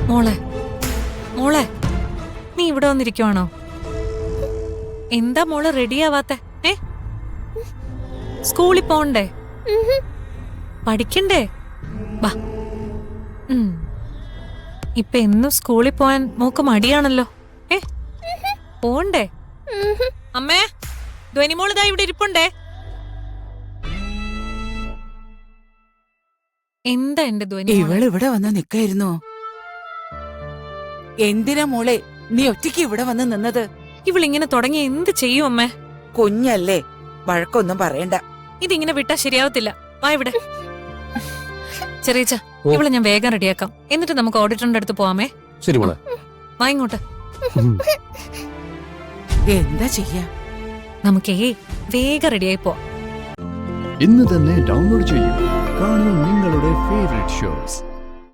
മോളെ മോളെ നീ ഇവിടെ വന്നിരിക്കുവാണോ? എന്താ മോളെ റെഡിയാവാത്തെ? സ്കൂളിൽ പോണ്ടേ? പഠിക്കണ്ടേ? വാ. ഇപ്പൊ എന്നും സ്കൂളിൽ പോവാൻ മോക്ക് മടിയാണല്ലോ. പോണ്ടേ? അമ്മേ, ധ്വനിമോളിതാ ഇവിടെ ഇരിപ്പുണ്ടേ. എന്താ എന്റെ ധ്വനി? ഇവളിവിടെ വന്ന് നിക്കായിരുന്നോ? എന്തിനാ മോളെ നീ ഒറ്റയ്ക്ക് ഇവിടെ വന്ന് നിന്നത്? ഇവളിങ്ങനെ തുടങ്ങി എന്ത് ചെയ്യും അമ്മേ? കുഞ്ഞല്ലേ, വഴക്കൊന്നും പറയണ്ട. ഇതിങ്ങനെ വിട്ടാ ശരിയാവത്തില്ല. വാ ഇവിടെ. ചെറിയച്ച, ഇവളെ ഞാൻ വേഗം റെഡിയാക്കാം. എന്നിട്ട് നമുക്ക് ഓഡിറ്ററിന്റെ അടുത്ത് പോവാമേ. ശരി മോളെ, വാ ഇങ്ങോട്ട്. എന്താ ചെയ്യാ? നമുക്കേ വേഗം റെഡിയായി പോവാം. ഇന്ന് തന്നെ ഡൗൺലോഡ് ചെയ്യൂ. കാണൂ നിങ്ങളുടെ ഫേവറേറ്റ് ഷോസ്.